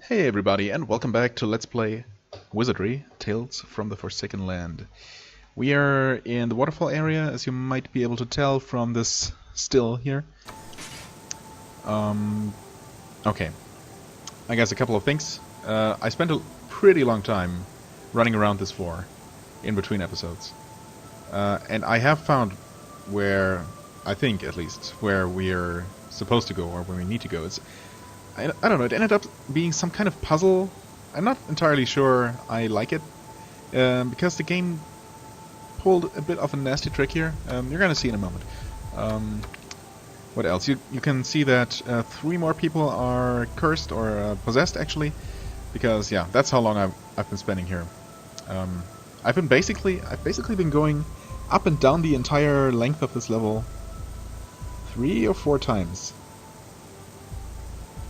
Hey everybody, and welcome back to Let's Play Wizardry, Tales from the Forsaken Land. We are in the waterfall area, as you might be able to tell from this still here. Okay, I guess a couple of things. I spent a pretty long time running around this floor, in between episodes. And I have found where, I think at least, where we're supposed to go, or where we need to go. I don't know, it ended up being some kind of puzzle. I'm not entirely sure I like it, because the game pulled a bit of a nasty trick here. You're gonna see in a moment. What else? You can see that 3 more people are cursed or possessed, actually, because yeah, that's how long I've been spending here. I've basically been going up and down the entire length of this level 3 or 4 times.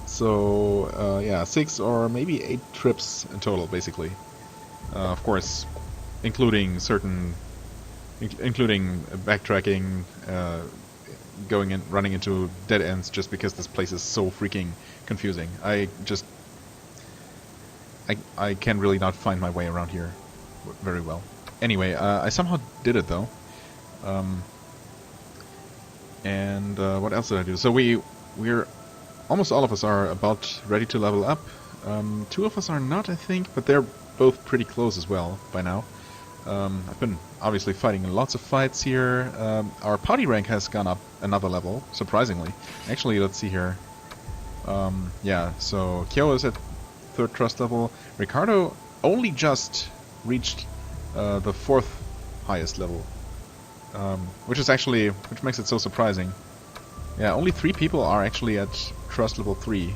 So, yeah, 6 or maybe 8 trips in total, basically. Of course, including backtracking, going and running into dead ends just because this place is so freaking confusing. I can really not find my way around here very well. Anyway, I somehow did it though. And what else did I do? So we're almost all of us are about ready to level up. 2 of us are not, I think, but they're both pretty close as well by now. I've been obviously fighting lots of fights here. Our party rank has gone up another level, surprisingly. Actually, let's see here. Yeah, so Kyo is at 3rd trust level. Ricardo only just reached the 4th highest level, which makes it so surprising. Yeah, only 3 people are actually at trust level 3.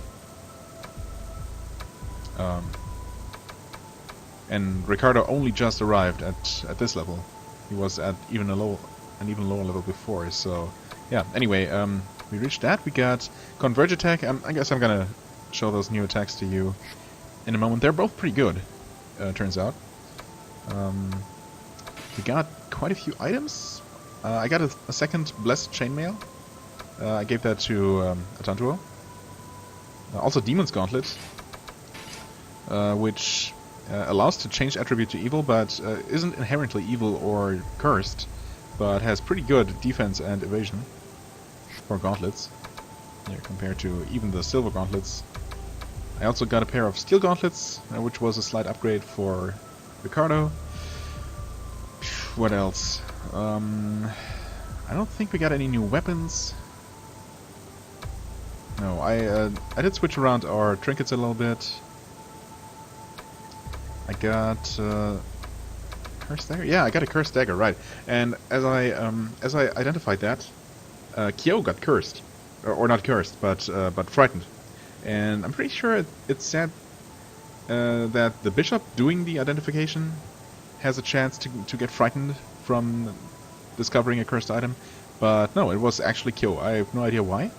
And Ricardo only just arrived at this level. He was at an even lower level before, so yeah. Anyway, we reached that. We got Converge Attack. I guess I'm gonna show those new attacks to you in a moment. They're both pretty good, turns out. We got quite a few items. I got a second Blessed Chainmail. I gave that to Atantuo. Also Demon's Gauntlet, which allows to change attribute to evil, but isn't inherently evil or cursed, but has pretty good defense and evasion for gauntlets, compared to even the silver gauntlets. I also got a pair of steel gauntlets, which was a slight upgrade for Ricardo. What else? I don't think we got any new weapons. No, I did switch around our trinkets a little bit. I got cursed dagger. Yeah, I got a cursed dagger, right? And as I identified that, Kyo got cursed, or not cursed, but frightened. And I'm pretty sure it said that the bishop doing the identification has a chance to get frightened from discovering a cursed item, but no, it was actually Kyo. I have no idea why.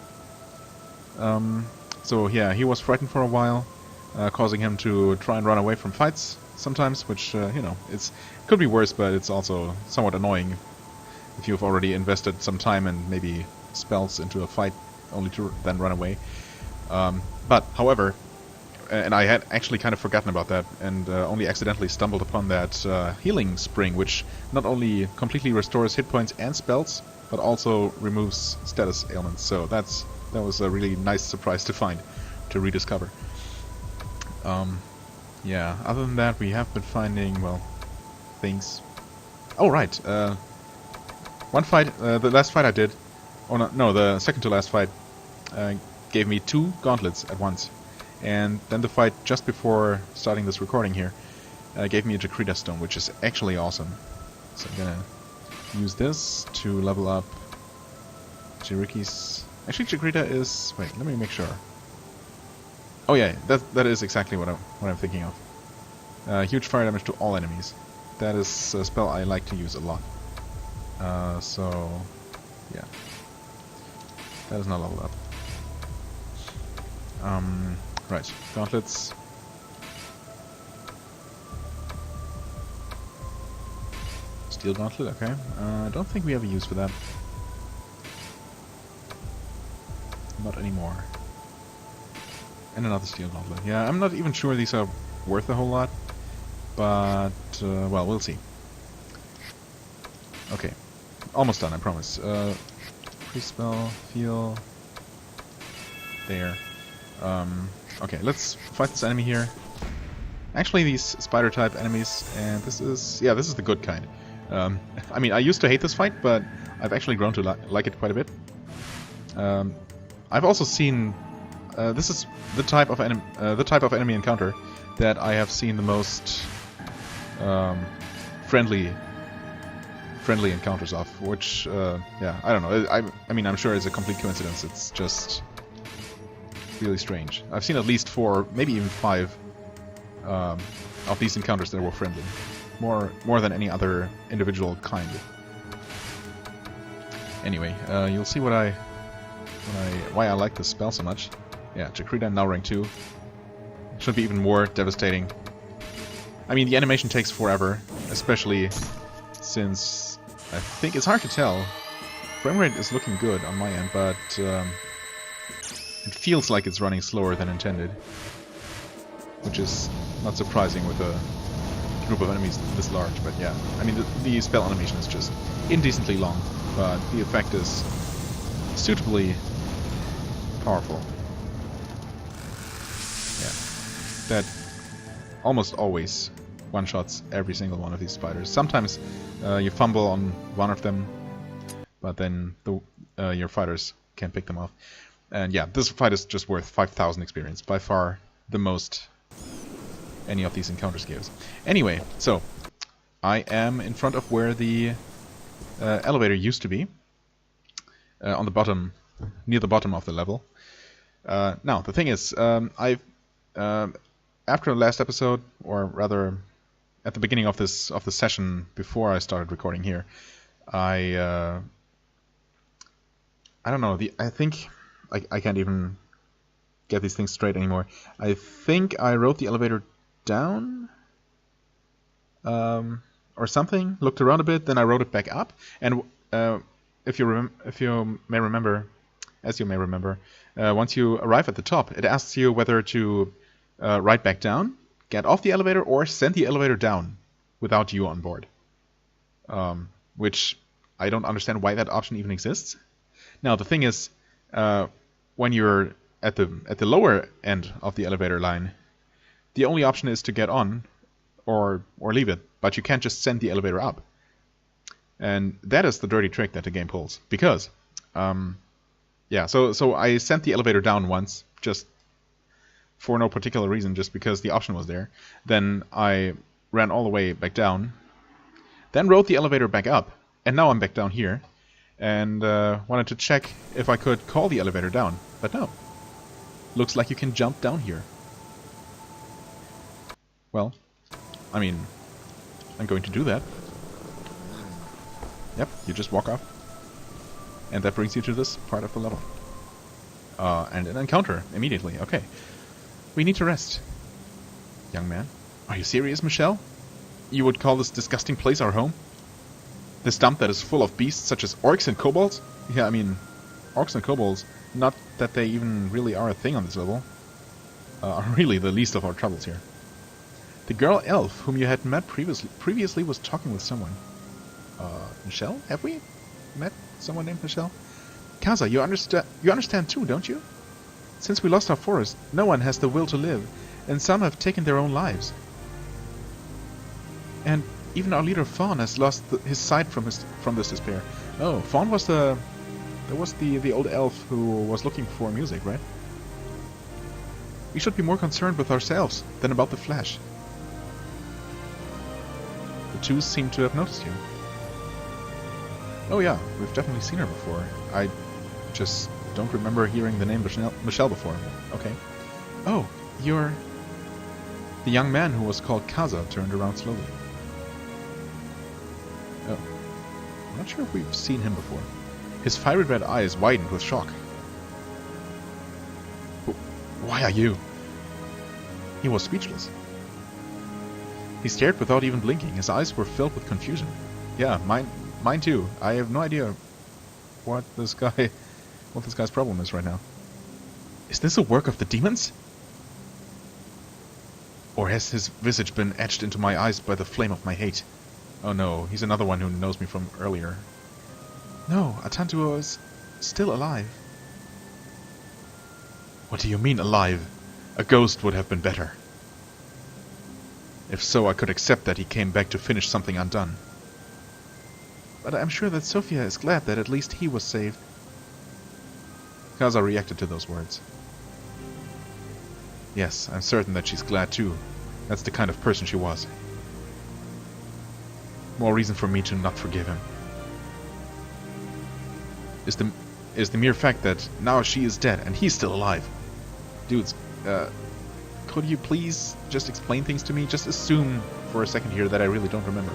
So yeah, he was frightened for a while, causing him to try and run away from fights sometimes, which, you know, it could be worse, but it's also somewhat annoying if you've already invested some time and maybe spells into a fight only to then run away. But, however, and I had actually kind of forgotten about that, and only accidentally stumbled upon that healing spring, which not only completely restores hit points and spells, but also removes status ailments, so that was a really nice surprise to find, to rediscover. Yeah, other than that, we have been finding, well, things. Oh, right, one fight, the last fight I did, or no, the second to last fight, gave me 2 gauntlets at once. And then the fight just before starting this recording here gave me a Jakrita Stone, which is actually awesome. So I'm gonna use this to level up Jiriki's. Actually, Jakrita is. Wait, let me make sure. Oh yeah, that is exactly what I'm thinking of. Huge fire damage to all enemies. That is a spell I like to use a lot. So yeah, that is not leveled up. Right, gauntlets. Steel gauntlet, okay. I don't think we have a use for that. Not anymore. And another steel gauntlet. Yeah, I'm not even sure these are worth a whole lot. But, well, we'll see. Okay. Almost done, I promise. Pre-spell, feel... There. Okay, let's fight this enemy here. Actually, these spider-type enemies, and this is... Yeah, this is the good kind. I mean, I used to hate this fight, but I've actually grown to like it quite a bit. I've also seen... this is the type of enemy encounter that I have seen the most friendly encounters of, which yeah, I don't know. I mean, I'm sure it's a complete coincidence. It's just really strange. I've seen at least 4, maybe even 5 of these encounters that were friendly, more than any other individual kind. Anyway, you'll see why I like this spell so much. Yeah, Jakrita now rank 2. Should be even more devastating. I mean, the animation takes forever, especially since I think it's hard to tell. Frame rate is looking good on my end, but it feels like it's running slower than intended, which is not surprising with a group of enemies this large. But yeah, I mean, the spell animation is just indecently long, but the effect is suitably powerful. That almost always one-shots every single one of these spiders. Sometimes you fumble on one of them, but then your fighters can pick them off. And yeah, this fight is just worth 5,000 experience. By far the most any of these encounters gives. Anyway, so I am in front of where the elevator used to be. On the bottom, near the bottom of the level. Now, the thing is, after the last episode, or rather, at the beginning of the session before I started recording here, I don't know. I think I can't even get these things straight anymore. I think I wrote the elevator down, or something. Looked around a bit, then I wrote it back up. And as you may remember, once you arrive at the top, it asks you whether to ride back down, get off the elevator, or send the elevator down without you on board. Which I don't understand why that option even exists. Now the thing is, when you're at the lower end of the elevator line, the only option is to get on or leave it, but you can't just send the elevator up. And that is the dirty trick that the game pulls. Because, yeah, so I sent the elevator down once, just for no particular reason, just because the option was there. Then I ran all the way back down, then rode the elevator back up, and now I'm back down here, and wanted to check if I could call the elevator down, but no. Looks like you can jump down here. Well, I mean, I'm going to do that. Yep, you just walk off. And that brings you to this part of the level. And an encounter, immediately, okay. We need to rest. Young man, are you serious, Michelle? You would call this disgusting place our home? This dump that is full of beasts such as orcs and kobolds? Yeah, I mean, orcs and kobolds, not that they even really are a thing on this level, are really the least of our troubles here. The girl elf whom you had met previously was talking with someone. Michelle? Have we met someone named Michelle? Kaza, you understand too, don't you? Since we lost our forest, no one has the will to live, and some have taken their own lives. And even our leader Fawn has lost his sight from this despair. Oh, Fawn was the old elf who was looking for music, right? We should be more concerned with ourselves than about the flesh. The two seem to have noticed you. Oh yeah, we've definitely seen her before. I just don't remember hearing the name Michelle before. Okay. Oh, you're... The young man who was called Kaza turned around slowly. Oh. I'm not sure if we've seen him before. His fiery red eyes widened with shock. Why are you? He was speechless. He stared without even blinking. His eyes were filled with confusion. Yeah, mine too. I have no idea what this guy's problem is right now. Is this a work of the demons? Or has his visage been etched into my eyes by the flame of my hate? Oh no, he's another one who knows me from earlier. No, Atantuo is still alive. What do you mean, alive? A ghost would have been better. If so, I could accept that he came back to finish something undone. But I'm sure that Sophia is glad that at least he was saved. Kaza reacted to those words. Yes, I'm certain that she's glad too. That's the kind of person she was. More reason for me to not forgive him. Is the mere fact that now she is dead and he's still alive. Dudes, could you please just explain things to me? Just assume for a second here that I really don't remember.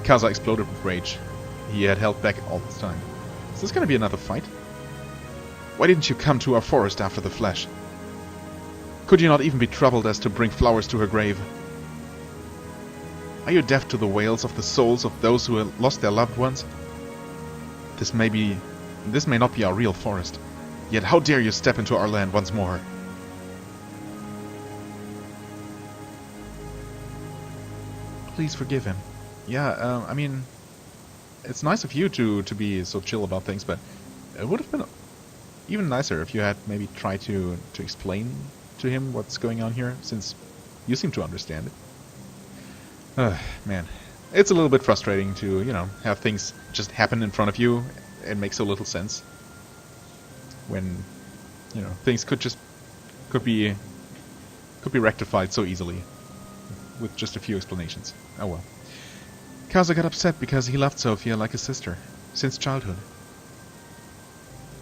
Kaza exploded with rage. He had held back all this time. Is this gonna be another fight? Why didn't you come to our forest after the flash? Could you not even be troubled as to bring flowers to her grave? Are you deaf to the wails of the souls of those who have lost their loved ones? This may not be our real forest. Yet how dare you step into our land once more? Please forgive him. Yeah, I mean, it's nice of you to be so chill about things, but it would have been even nicer if you had maybe tried to explain to him what's going on here, since you seem to understand it. Man. It's a little bit frustrating to, you know, have things just happen in front of you and make so little sense. When, you know, things could be rectified so easily with just a few explanations. Oh well. Kaza got upset because he loved Sophia like a sister since childhood.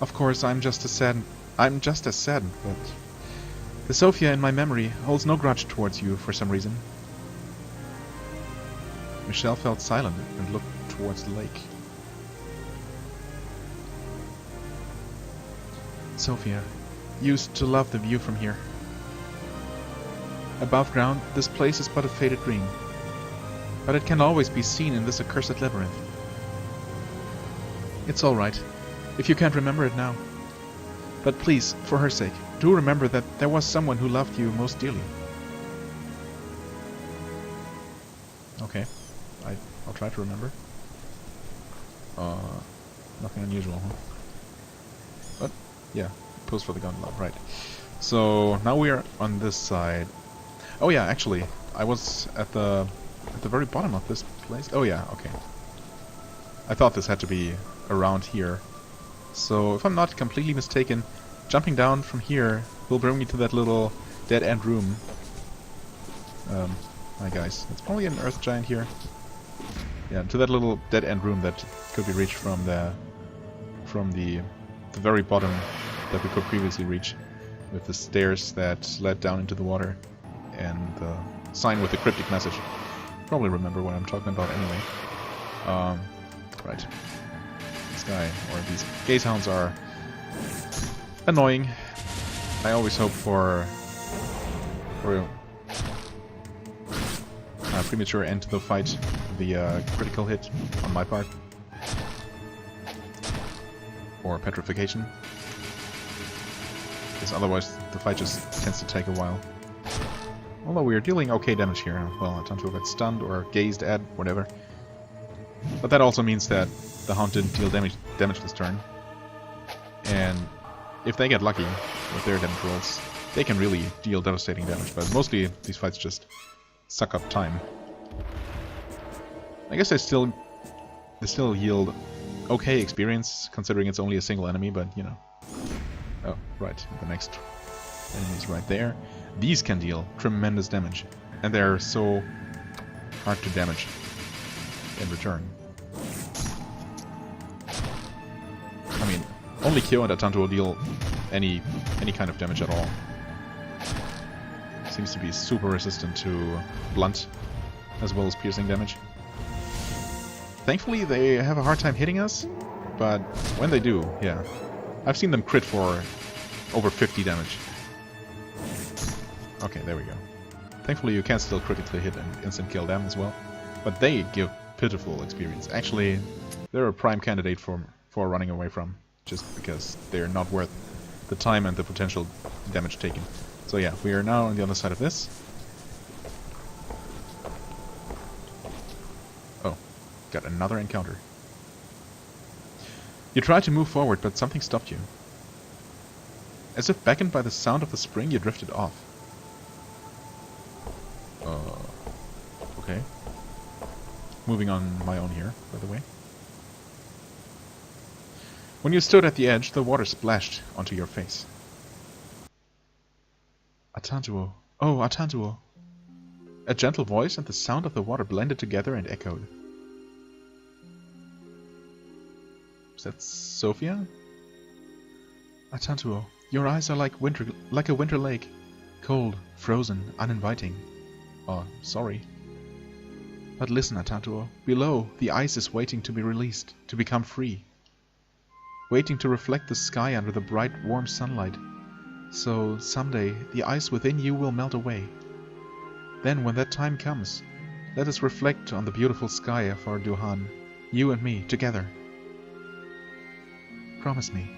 Of course, I'm just as saddened, but the Sophia in my memory holds no grudge towards you for some reason. Michelle felt silent and looked towards the lake. Sophia used to love the view from here. Above ground, this place is but a faded dream, but it can always be seen in this accursed labyrinth. It's all right, if you can't remember it now. But please, for her sake, do remember that there was someone who loved you most dearly. Okay. I'll try to remember. Nothing unusual, huh? But, yeah, pose for the gondola, right. So, now we are on this side. Oh yeah, actually, I was at the very bottom of this place. Oh yeah, okay. I thought this had to be around here. So, if I'm not completely mistaken, jumping down from here will bring me to that little dead-end room. Hi guys, it's probably an earth giant here. Yeah, to that little dead-end room that could be reached from the very bottom that we could previously reach, with the stairs that led down into the water and the sign with the cryptic message. Probably remember what I'm talking about anyway. Right. This guy, or these gazehounds are annoying. I always hope for a premature end to the fight, the critical hit on my part, or petrification, because otherwise the fight just tends to take a while. Although we are dealing okay damage here. Well, Atantuo got stunned or gazed at, whatever. But that also means that the Hound didn't deal damage this turn. And if they get lucky with their damage rolls, they can really deal devastating damage. But mostly these fights just suck up time. I guess they still yield okay experience, considering it's only a single enemy, but you know. Oh, right. The next enemy is right there. These can deal tremendous damage, and they're so hard to damage in return. I mean, only Kyo and Atantuo will deal any kind of damage at all. Seems to be super resistant to blunt as well as piercing damage. Thankfully, they have a hard time hitting us, but when they do, yeah. I've seen them crit for over 50 damage. Okay, there we go. Thankfully, you can still critically hit and instant kill them as well, but they give pitiful experience. Actually, they're a prime candidate for running away from, just because they're not worth the time and the potential damage taken. So yeah, we are now on the other side of this. Oh, got another encounter. You tried to move forward, but something stopped you. As if beckoned by the sound of the spring, you drifted off. Okay. Moving on my own here, by the way. When you stood at the edge, the water splashed onto your face. Atantuo. Oh, Atantuo. A gentle voice and the sound of the water blended together and echoed. Is that Sophia? Atantuo, your eyes are like a winter lake. Cold, frozen, uninviting. Oh, sorry. But listen, Atantuo. Below, the ice is waiting to be released, to become free. Waiting to reflect the sky under the bright, warm sunlight. So, someday, the ice within you will melt away. Then, when that time comes, let us reflect on the beautiful sky of our Duhan, you and me, together. Promise me.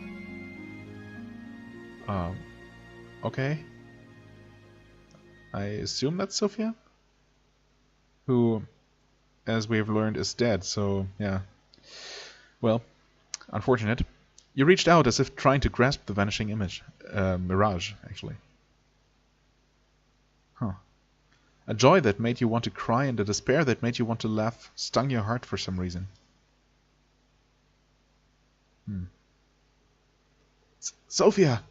Okay. I assume that's Sophia? Who, as we have learned, is dead, so, yeah. Well, unfortunate. You reached out as if trying to grasp the vanishing image. Mirage, actually. Huh. A joy that made you want to cry and a despair that made you want to laugh stung your heart for some reason. Sophia!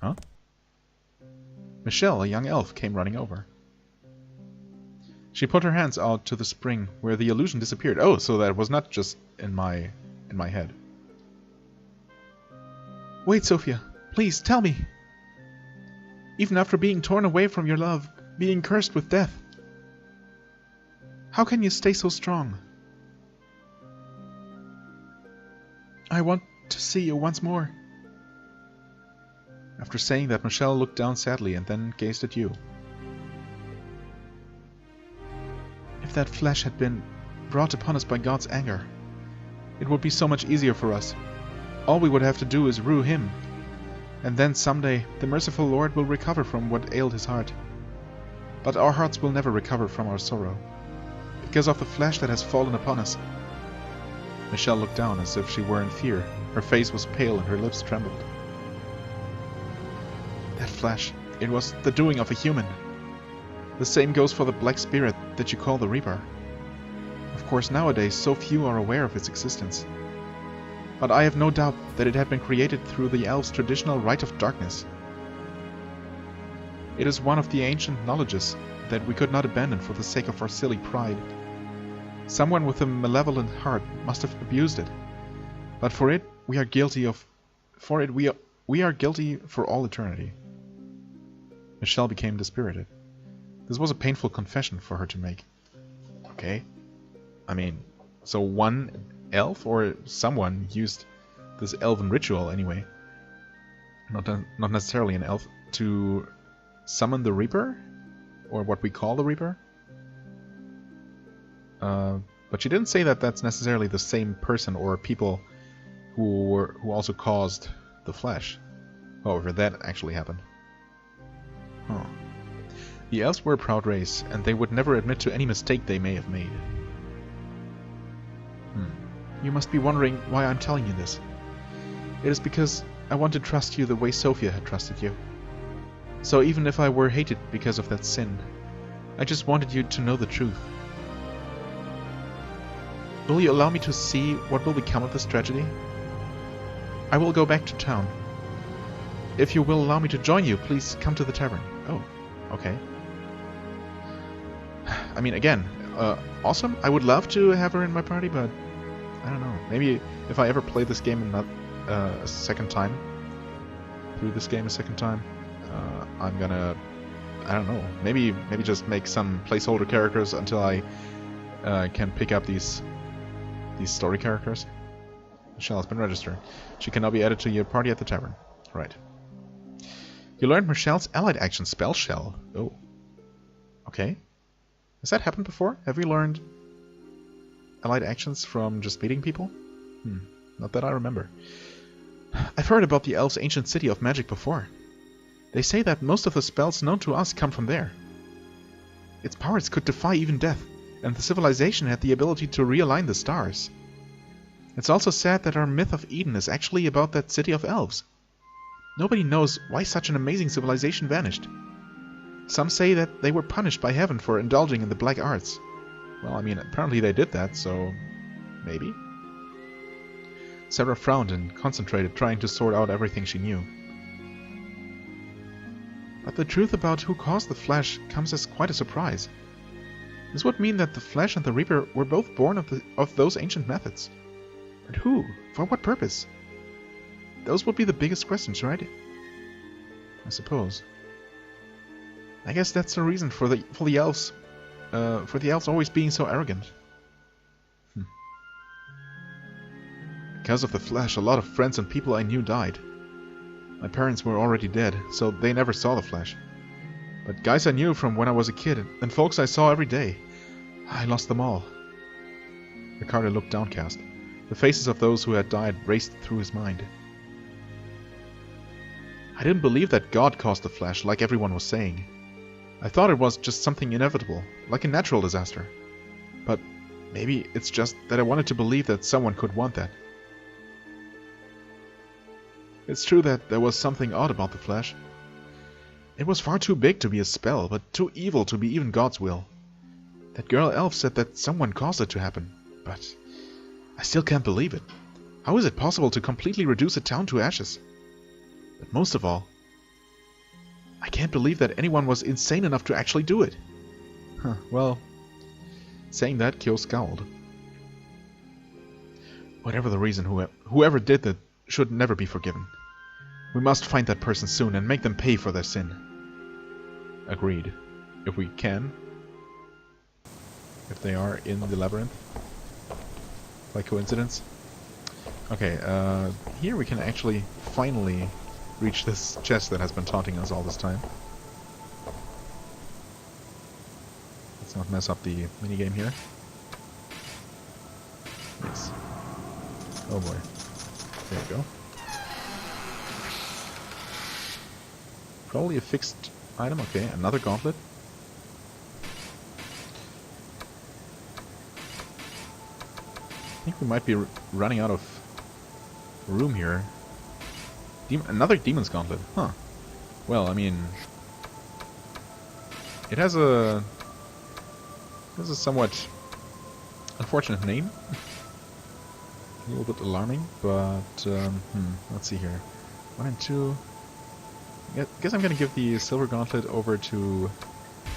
Huh? Michelle, a young elf, came running over. She put her hands out to the spring, where the illusion disappeared. Oh, so that was not just in my head. Wait, Sophia. Please, tell me. Even after being torn away from your love, being cursed with death, how can you stay so strong? I want to see you once more. After saying that, Michelle looked down sadly and then gazed at you. If that flesh had been brought upon us by God's anger, it would be so much easier for us. All we would have to do is rue him, and then someday the merciful Lord will recover from what ailed his heart. But our hearts will never recover from our sorrow, because of the flesh that has fallen upon us. Michelle looked down as if she were in fear. Her face was pale and her lips trembled. That flesh, it was the doing of a human. The same goes for the black spirit that you call the Reaper. Of course, nowadays so few are aware of its existence. But I have no doubt that it had been created through the elves' traditional rite of darkness. It is one of the ancient knowledges that we could not abandon for the sake of our silly pride. Someone with a malevolent heart must have abused it. But for it, we are guilty for all eternity. Michelle became dispirited. This was a painful confession for her to make. Okay. I mean, so one elf or someone used this elven ritual anyway. Not necessarily an elf, to summon the Reaper? Or what we call the Reaper? But she didn't say that that's necessarily the same person or people who also caused the flesh. However, that actually happened. Huh. The elves were a proud race, and they would never admit to any mistake they may have made. You must be wondering why I'm telling you this. It is because I want to trust you the way Sophia had trusted you. So even if I were hated because of that sin, I just wanted you to know the truth. Will you allow me to see what will become of this tragedy? I will go back to town. If you will allow me to join you, please come to the tavern. Oh, okay. I mean, again, awesome. I would love to have her in my party, but I don't know. Maybe if I ever play this game a second time, through this game a second time, I'm gonna, I don't know, maybe just make some placeholder characters until I can pick up these story characters. Michelle has been registered. She can now be added to your party at the tavern. Right. You learned Michelle's allied action, Spell Shell. Oh. Okay. Has that happened before? Have we learned allied actions from just meeting people? Not that I remember. I've heard about the elves' ancient city of magic before. They say that most of the spells known to us come from there. Its powers could defy even death, and the civilization had the ability to realign the stars. It's also said that our myth of Eden is actually about that city of elves. Nobody knows why such an amazing civilization vanished. Some say that they were punished by heaven for indulging in the black arts. Well, I mean, apparently they did that, so maybe? Sarah frowned and concentrated, trying to sort out everything she knew. But the truth about who caused the Flash comes as quite a surprise. This would mean that the Flash and the Reaper were both born of those ancient methods. But who? For what purpose? Those would be the biggest questions, right? I suppose. I guess that's the reason for the elves always being so arrogant. Because of the Flash, a lot of friends and people I knew died. My parents were already dead, so they never saw the Flash. But guys I knew from when I was a kid, and folks I saw every day, I lost them all. Ricardo looked downcast. The faces of those who had died raced through his mind. I didn't believe that God caused the Flash, like everyone was saying. I thought it was just something inevitable, like a natural disaster. But maybe it's just that I wanted to believe that someone could want that. It's true that there was something odd about the Flash. It was far too big to be a spell, but too evil to be even God's will. That girl elf said that someone caused it to happen, but I still can't believe it. How is it possible to completely reduce a town to ashes? But most of all, I can't believe that anyone was insane enough to actually do it. Well, saying that, Kyo scowled. Whatever the reason, whoever did that should never be forgiven. We must find that person soon and make them pay for their sin. Agreed. If we can. If they are in the labyrinth. By coincidence. Okay, here we can actually finally reach this chest that has been taunting us all this time. Let's not mess up the minigame here. Yes. Oh boy. There we go. Probably a fixed item. Okay, another gauntlet. I think we might be running out of room here. Another Demon's Gauntlet. Huh. Well, I mean, it has a somewhat unfortunate name. A little bit alarming, but let's see here. 1 and 2. I guess I'm gonna give the Silver Gauntlet over to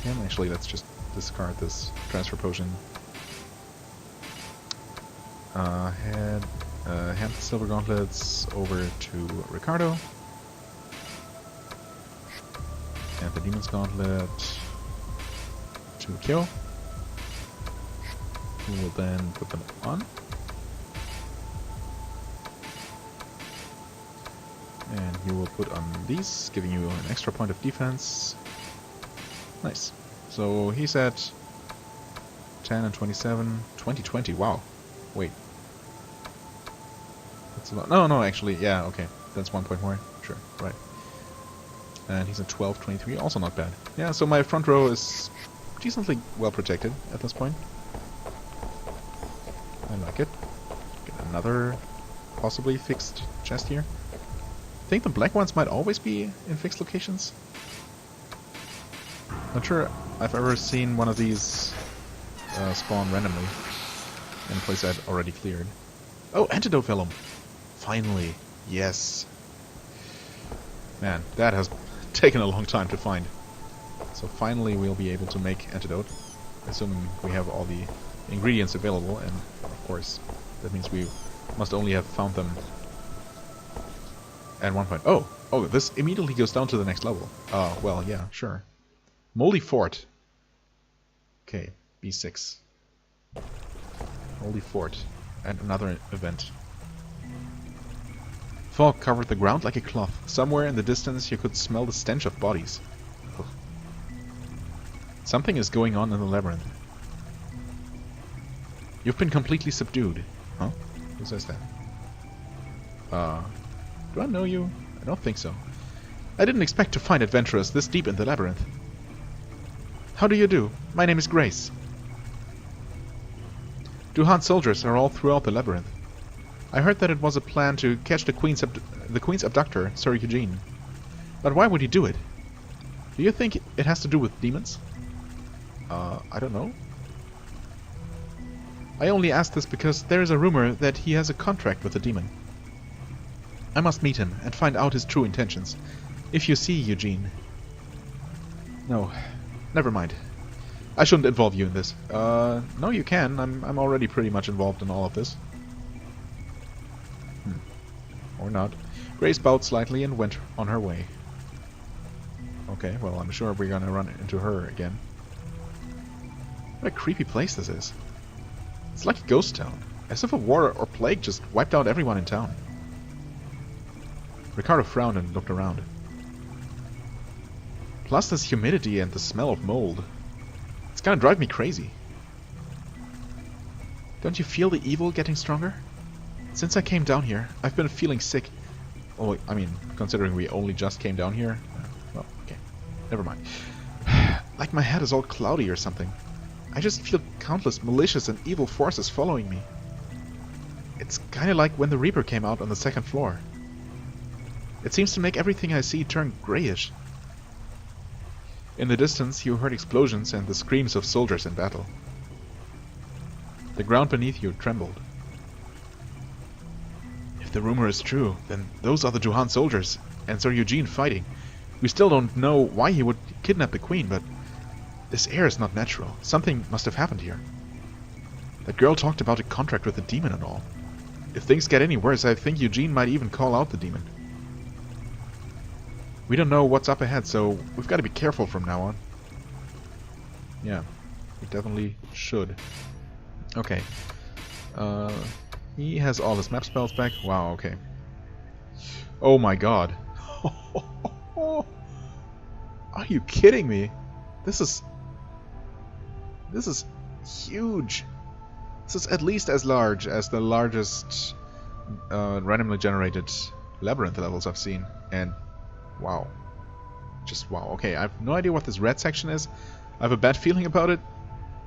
him. Actually, let's just discard this transfer potion. Hand the Silver Gauntlets over to Ricardo. And the Demon's Gauntlet to Kyo. Who will then put them on. And you will put on these, giving you an extra point of defense. Nice. So he's at 10 and 27. 2020, wow. Wait. That's a lot. No, actually, yeah, okay. That's 1 point more. Sure, right. And he's at 12, 23, also not bad. Yeah, so my front row is decently well protected at this point. I like it. Get another possibly fixed chest here. I think the black ones might always be in fixed locations. Not sure I've ever seen one of these spawn randomly in a place I've already cleared. Oh, antidote vellum! Finally, yes. Man, that has taken a long time to find. So finally we'll be able to make antidote, assuming we have all the ingredients available, and of course that means we must only have found them at one point. Oh, this immediately goes down to the next level. Well, yeah, sure. Moldy Fort. Okay, B6. Moldy Fort. And another event. Fog covered the ground like a cloth. Somewhere in the distance you could smell the stench of bodies. Ugh. Something is going on in the labyrinth. You've been completely subdued. Huh? Who says that? Do I know you? I don't think so. I didn't expect to find adventurers this deep in the labyrinth. How do you do? My name is Grace. Duhan soldiers are all throughout the labyrinth. I heard that it was a plan to catch the Queen's abductor, Sir Eugene. But why would he do it? Do you think it has to do with demons? I don't know. I only ask this because there is a rumor that he has a contract with a demon. I must meet him and find out his true intentions. If you see Eugene... No, never mind. I shouldn't involve you in this. No, you can. I'm already pretty much involved in all of this. Or not. Grace bowed slightly and went on her way. Okay, well, I'm sure we're gonna run into her again. What a creepy place this is. It's like a ghost town. As if a war or plague just wiped out everyone in town. Ricardo frowned and looked around. Plus this humidity and the smell of mold. It's gonna drive me crazy. Don't you feel the evil getting stronger? Since I came down here, I've been feeling sick. Oh, I mean, considering we only just came down here. Well, okay. Never mind. Like my head is all cloudy or something. I just feel countless malicious and evil forces following me. It's kinda like when the Reaper came out on the second floor. It seems to make everything I see turn grayish. In the distance, you heard explosions and the screams of soldiers in battle. The ground beneath you trembled. If the rumor is true, then those are the Duhan soldiers, and Sir Eugene fighting. We still don't know why he would kidnap the Queen, but this air is not natural. Something must have happened here. That girl talked about a contract with the demon and all. If things get any worse, I think Eugene might even call out the demon. We don't know what's up ahead, so we've got to be careful from now on. Yeah, we definitely should. Okay. He has all his map spells back. Wow, okay. Oh my god. Are you kidding me? This is huge. This is at least as large as the largest randomly generated labyrinth levels I've seen. And wow. Just wow. Okay, I have no idea what this red section is. I have a bad feeling about it.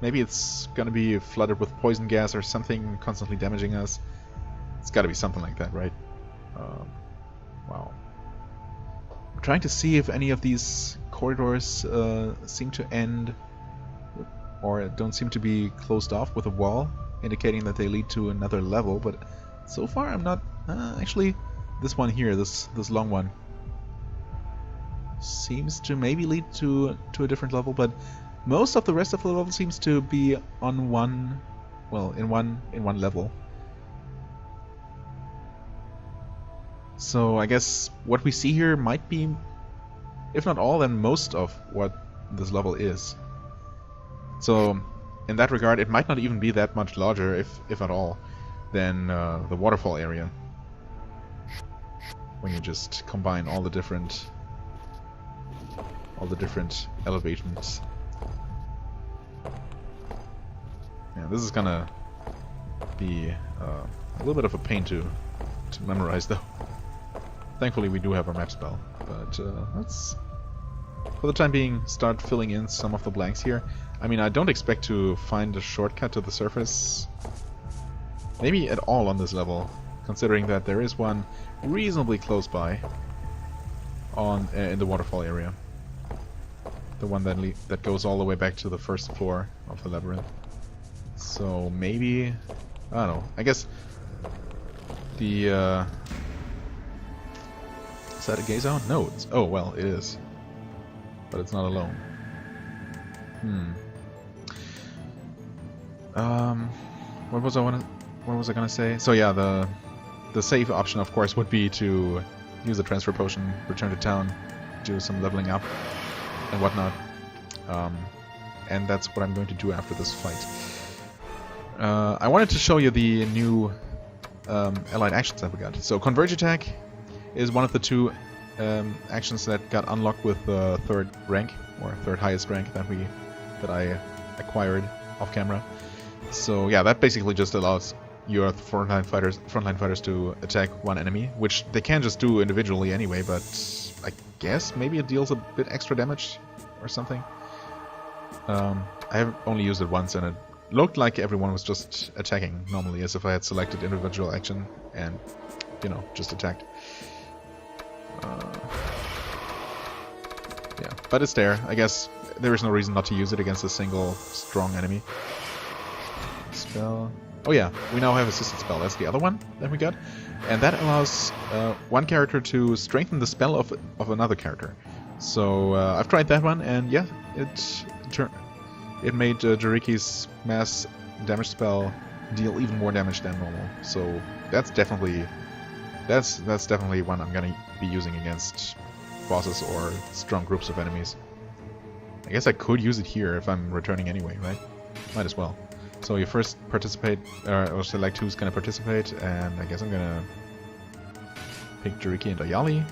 Maybe it's gonna be flooded with poison gas or something constantly damaging us. It's gotta be something like that, right? Wow. I'm trying to see if any of these corridors seem to end or don't seem to be closed off with a wall, indicating that they lead to another level, but so far I'm not... actually, this one here, this long one, seems to maybe lead to a different level, but most of the rest of the level seems to be on one, well, in one level. So I guess what we see here might be, if not all, then most of what this level is. So in that regard, it might not even be that much larger, if at all, than the waterfall area. When you just combine all the different elevations. Yeah, this is gonna be a little bit of a pain to memorize, though. Thankfully, we do have our map spell, but let's, for the time being, start filling in some of the blanks here. I mean, I don't expect to find a shortcut to the surface, maybe at all on this level, considering that there is one reasonably close by on in the waterfall area. The one that goes all the way back to the first floor of the labyrinth. So maybe, I don't know, I guess the is that a gay zone? No, it's, oh well, it is, but it's not alone. What was I gonna say? So yeah, the safe option, of course, would be to use a transfer potion, return to town, do some leveling up and whatnot. And that's what I'm going to do after this fight. I wanted to show you the new allied actions that we got. So Converge Attack is one of the two actions that got unlocked with the third rank, or third highest rank that I acquired off camera. So yeah, that basically just allows your frontline fighters to attack one enemy, which they can just do individually anyway, but I guess maybe it deals a bit extra damage or something. I have only used it once, and it looked like everyone was just attacking normally, as if I had selected individual action and, you know, just attacked. Yeah, but it's there. I guess there is no reason not to use it against a single strong enemy. Spell. Oh yeah, we now have assisted spell. That's the other one that we got, and that allows one character to strengthen the spell of another character. So I've tried that one, and yeah, it made Jariki's mass damage spell deal even more damage than normal. So that's definitely one I'm gonna be using against bosses or strong groups of enemies. I guess I could use it here if I'm returning anyway, right? Might as well. So you first participate, or select who's gonna participate, and I guess I'm gonna pick Jariki and Ayali,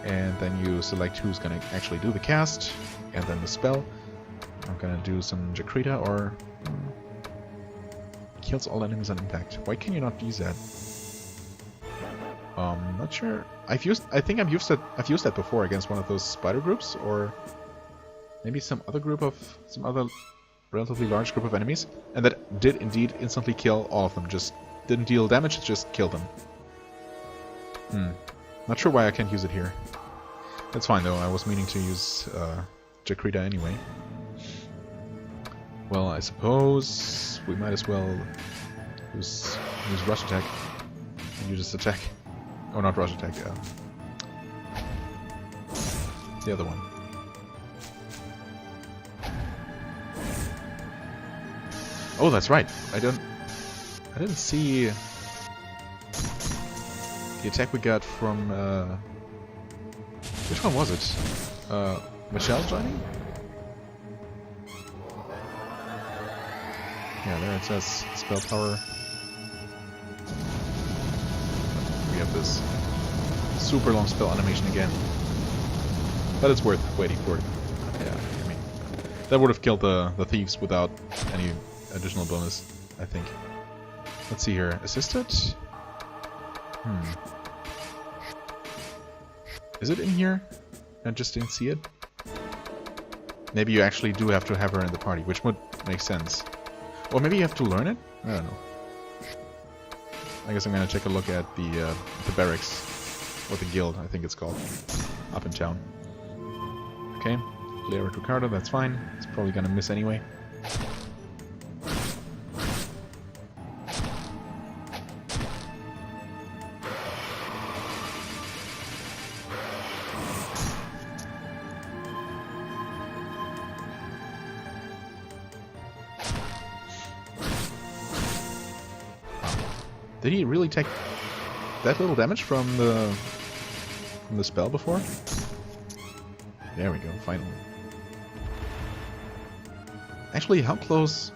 and then you select who's gonna actually do the cast, and then the spell. I'm gonna do some Jakrita, or kills all enemies on impact. Why can you not use that? Not sure. I think I've used that before against one of those spider groups, or maybe some other relatively large group of enemies, and that did indeed instantly kill all of them. Just didn't deal damage, just killed them. Not sure why I can't use it here. That's fine though, I was meaning to use Jakrita anyway. Well, I suppose we might as well use rush attack. And you just attack. Oh, not rush attack, the other one. Oh, that's right. I didn't see the attack we got from which one was it? Michelle joining? Yeah, there it says spell power. We have this super long spell animation again. But it's worth waiting for it. Yeah, I mean, that would have killed the thieves without any additional bonus, I think. Let's see here. Assisted? Is it in here? I just didn't see it. Maybe you actually do have to have her in the party, which would make sense. Or maybe you have to learn it? I don't know. I guess I'm gonna take a look at the barracks, or the guild, I think it's called, up in town. Okay, clear with Ricardo, that's fine. It's probably gonna miss anyway. Did he really take that little damage from the spell before? There we go, finally. Actually, how close?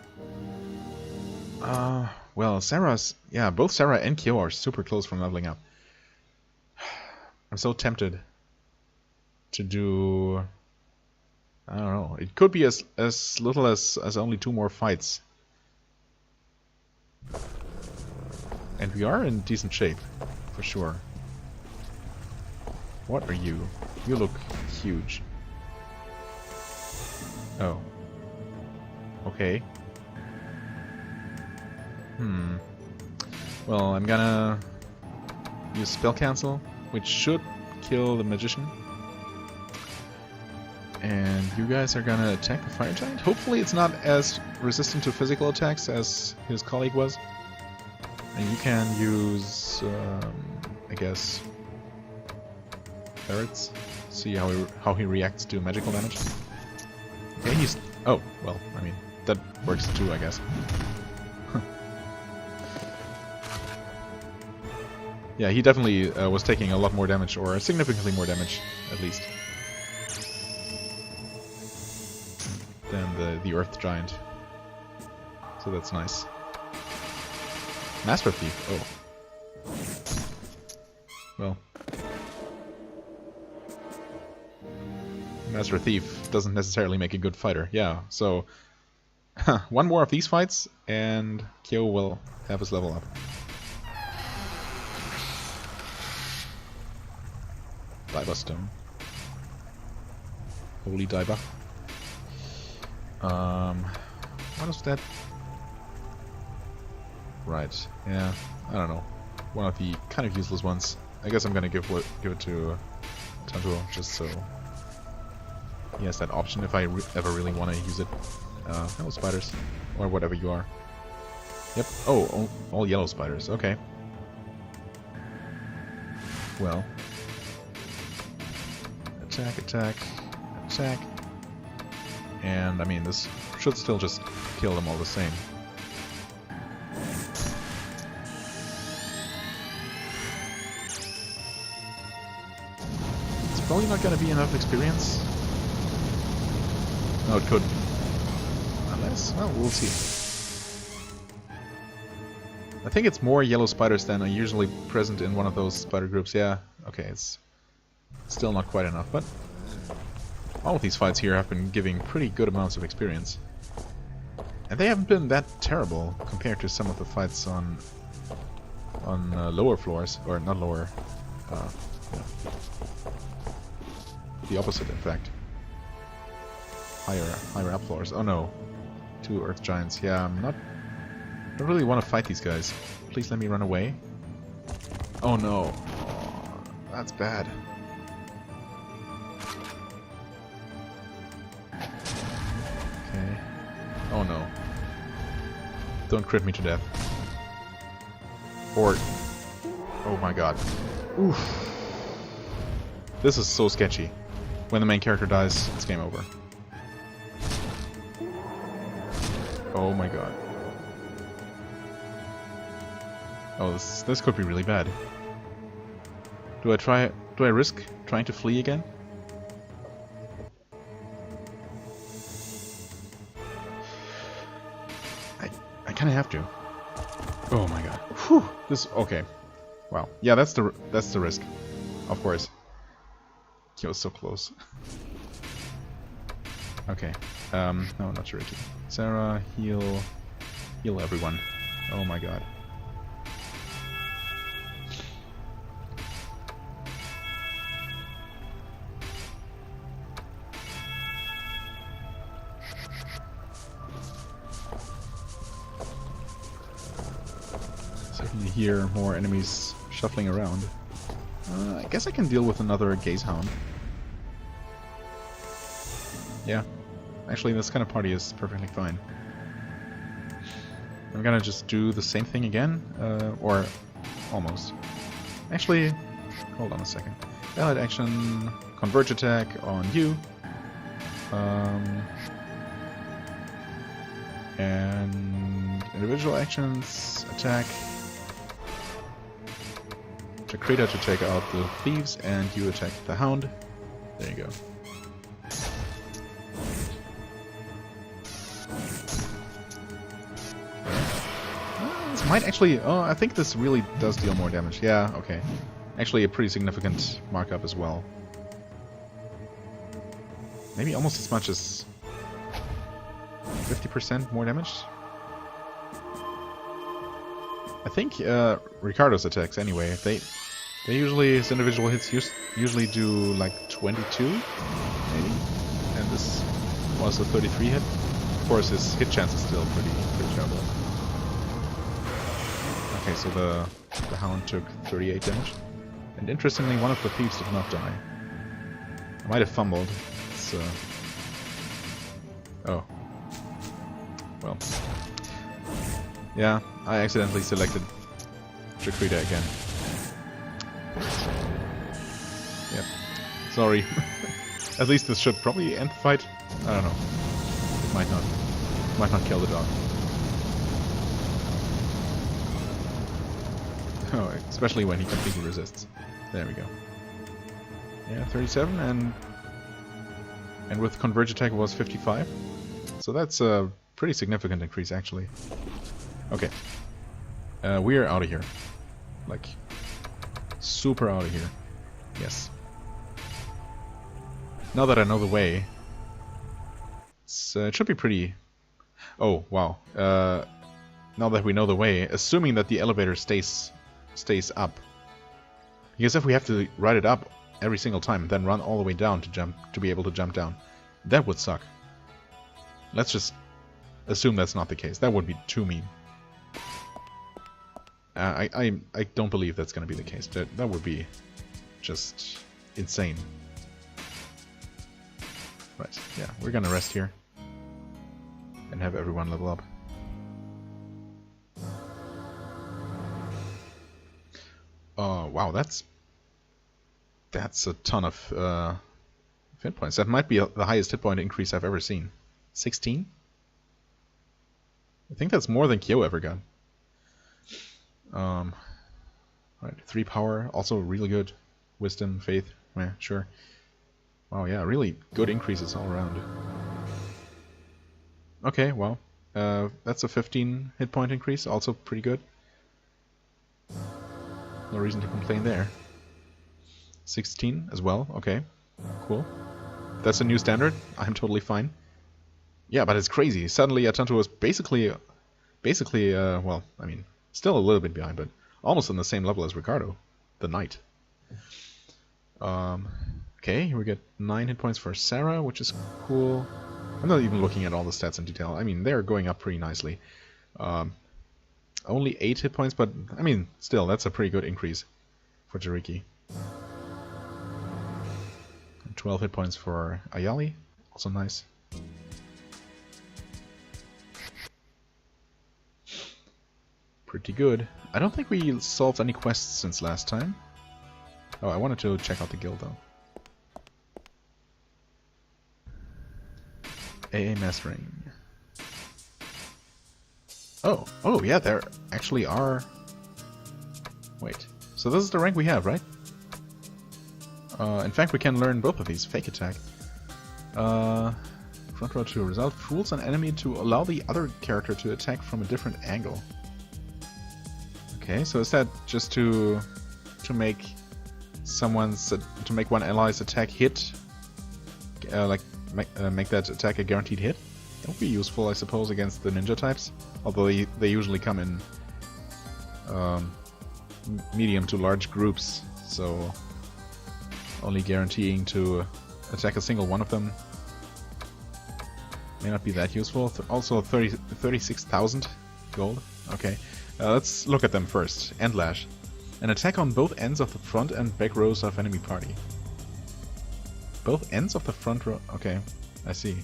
Well, Sarah's... Yeah, both Sarah and Kyo are super close from leveling up. I'm so tempted to do... I don't know. It could be as little as only 2 more fights. And we are in decent shape, for sure. What are you? You look huge. Oh. Okay. Well, I'm gonna use spell cancel, which should kill the magician. And you guys are gonna attack the fire giant? Hopefully it's not as resistant to physical attacks as his colleague was. And you can use, I guess, ferrets. See how he reacts to magical damage. Okay, he's... Oh, well, I mean, that works too, I guess. Yeah, he definitely was taking a lot more damage, or significantly more damage, at least, than the Earth Giant. So that's nice. Master Thief, oh. Well. Master Thief doesn't necessarily make a good fighter, yeah, so... one more of these fights, and Kyo will have his level up. Diver stone. Holy diver. What is that? Right. Yeah. I don't know. One of the kind of useless ones. I guess I'm gonna give it to Tanto just so he has that option if I ever really want to use it. Hello spiders, or whatever you are. Yep. Oh, all yellow spiders. Okay. Well. Attack, attack, attack. And I mean, this should still just kill them all the same. It's probably not going to be enough experience. No, it could. Unless, well, we'll see. I think it's more yellow spiders than are usually present in one of those spider groups. Yeah, okay, it's still not quite enough, but all of these fights here have been giving pretty good amounts of experience. And they haven't been that terrible compared to some of the fights on lower floors, or not lower, yeah. The opposite, in fact. Higher up floors. Oh no, 2 earth giants. Yeah, I don't really want to fight these guys. Please let me run away. Oh no. Oh, that's bad. Okay. Oh no. Don't crit me to death. Or... oh my god. Oof. This is so sketchy. When the main character dies, it's game over. Oh my god. Oh, this could be really bad. Do I risk trying to flee again? I kind of have to. Oh my god. Whew. Okay. Wow. Yeah, that's the risk. Of course. He was so close. Okay. No, not Racjin. Sarah, heal everyone. Oh my god. Certainly hear more enemies shuffling around. I guess I can deal with another gaze hound. Yeah. Actually, this kind of party is perfectly fine. I'm gonna just do the same thing again, or almost. Actually, hold on a second. Allied action, converge attack on you. And individual actions, attack. Jakrita to take out the thieves, and you attack the hound. There you go. This might actually... oh, I think this really does deal more damage. Yeah, okay. Actually a pretty significant markup as well. Maybe almost as much as 50% more damage? I think Ricardo's attacks anyway, they usually, his individual hits usually do like 22, maybe? And this was a 33 hit. Of course his hit chance is still pretty terrible. Okay, so the hound took 38 damage. And interestingly, one of the thieves did not die. I might have fumbled. It's, oh. Well. Yeah, I accidentally selected Jakrita again. Yep. Sorry. At least this should probably end the fight. I don't know. It might not. It might not kill the dog. Oh, especially when he completely resists. There we go. Yeah, 37, and with converge attack it was 55. So that's a pretty significant increase actually. Okay. We're out of here. Like, super out of here. Yes. Now that I know the way, it should be pretty... oh, wow. Now that we know the way, assuming that the elevator stays up. Because if we have to ride it up every single time, then run all the way down to be able to jump down. That would suck. Let's just assume that's not the case. That would be too mean. I don't believe that's going to be the case. That would be just insane. Right, yeah, we're going to rest here and have everyone level up. Wow, that's a ton of hit points. That might be the highest hit point increase I've ever seen. 16? I think that's more than Kyo ever got. Right, 3 power, also really good. Wisdom, faith, yeah, sure. Wow, yeah, really good increases all around. Okay, well, that's a 15 hit point increase, also pretty good. No reason to complain there. 16 as well, okay, cool. That's a new standard, I'm totally fine. Yeah, but it's crazy. Suddenly Atanto was basically, well, I mean, still a little bit behind, but almost on the same level as Ricardo, the knight. Okay, here we get 9 hit points for Sarah, which is cool. I'm not even looking at all the stats in detail. I mean, they're going up pretty nicely. Only 8 hit points, but, I mean, still, that's a pretty good increase for Jariki. 12 hit points for Ayali, also nice. Pretty good. I don't think we solved any quests since last time. Oh, I wanted to check out the guild, though. AA Mastering. Oh, yeah, there actually are... Wait, so this is the rank we have, right? In fact, we can learn both of these. Fake attack. Front row to result. Fools an enemy to allow the other character to attack from a different angle. Okay, so is that just to make to make one ally's attack hit? Make that attack a guaranteed hit? That would be useful, I suppose, against the ninja types. Although they usually come in medium to large groups, so only guaranteeing to attack a single one of them may not be that useful. Also 36,000 gold. Okay, let's look at them first. End Lash. An attack on both ends of the front and back rows of enemy party. Both ends of the front row... Okay, I see.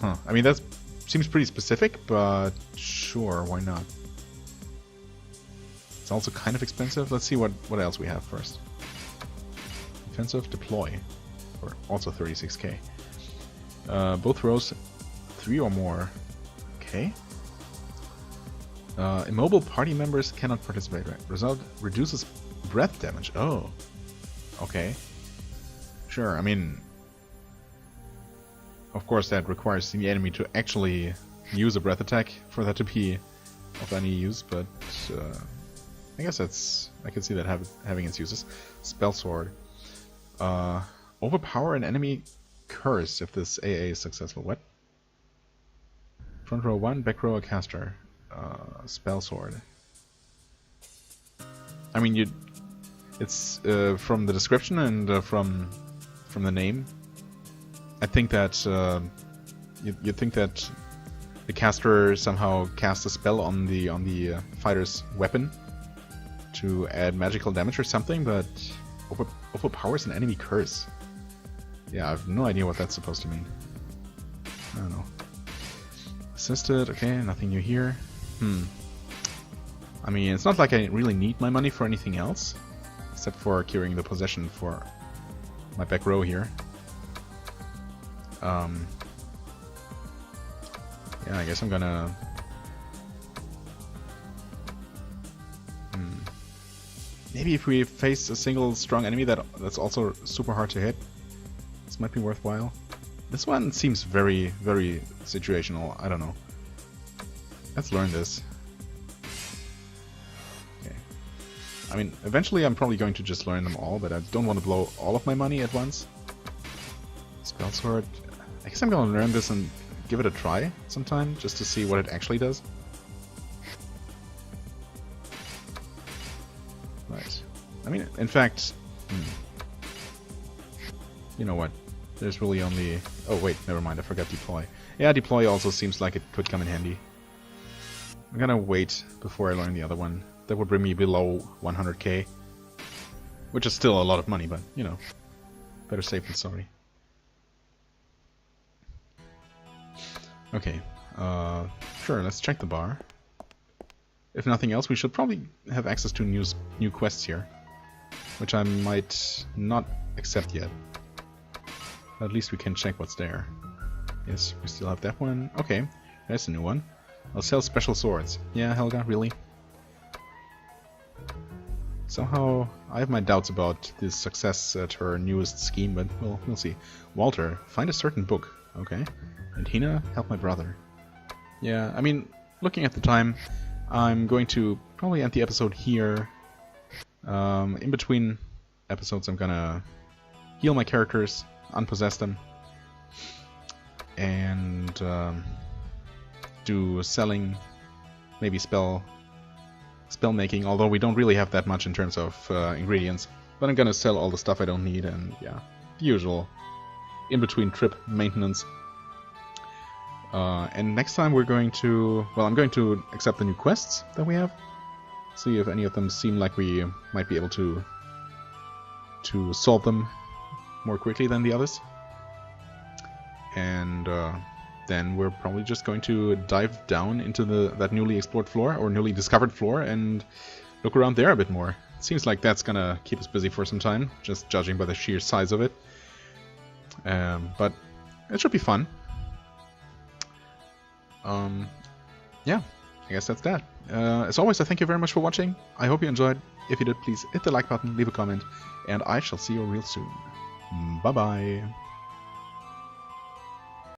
Huh. I mean, that seems pretty specific, but sure, why not? It's also kind of expensive. Let's see what else we have first. Defensive Deploy. For also 36k. Both rows 3 or more. Okay. Immobile party members cannot participate. Right? Result reduces breath damage. Oh. Okay. Sure, I mean... Of course that requires the enemy to actually use a breath attack for that to be of any use, but... I guess I can see that having its uses. Spell Sword. Overpower an enemy curse if this AA is successful. What? Front row 1, back row a caster. Spell Sword. I mean, it's from the description and from the name. I think that you'd think that the caster somehow casts a spell on the fighter's weapon to add magical damage or something, but overpowers an enemy curse. Yeah, I have no idea what that's supposed to mean. I don't know. Assisted, okay, nothing new here. I mean, it's not like I really need my money for anything else, except for curing the possession for my back row here. Yeah, I guess I'm gonna... Maybe if we face a single strong enemy that's also super hard to hit, this might be worthwhile. This one seems very, very situational. I don't know. Let's learn this. Okay. I mean, eventually I'm probably going to just learn them all, but I don't want to blow all of my money at once. Spell Sword. I guess I'm gonna learn this and give it a try sometime, just to see what it actually does. Right. I mean, in fact... you know what? There's really only... Oh wait, never mind, I forgot deploy. Yeah, deploy also seems like it could come in handy. I'm gonna wait before I learn the other one. That would bring me below 100k. Which is still a lot of money, but, you know, better safe than sorry. Okay, sure, let's check the bar. If nothing else, we should probably have access to new quests here. Which I might not accept yet. But at least we can check what's there. Yes, we still have that one. Okay, that's a new one. I'll sell special swords. Yeah, Helga, really? Somehow, I have my doubts about this success at her newest scheme, but we'll see. Walter, find a certain book. Okay. And Hina, help my brother. Yeah, I mean, looking at the time, I'm going to probably end the episode here. In between episodes, I'm gonna heal my characters, unpossess them, and do selling, maybe spell making, although we don't really have that much in terms of ingredients. But I'm gonna sell all the stuff I don't need, and yeah, the usual in-between trip maintenance. And next time we're going to... Well, I'm going to accept the new quests that we have. See if any of them seem like we might be able to solve them more quickly than the others. And then we're probably just going to dive down into that newly explored floor, or newly discovered floor, and look around there a bit more. It seems like that's gonna keep us busy for some time, just judging by the sheer size of it. But it should be fun. Yeah, I guess that's that. As always, I thank you very much for watching. I hope you enjoyed. If you did, please hit the like button, leave a comment, and I shall see you real soon. Bye-bye.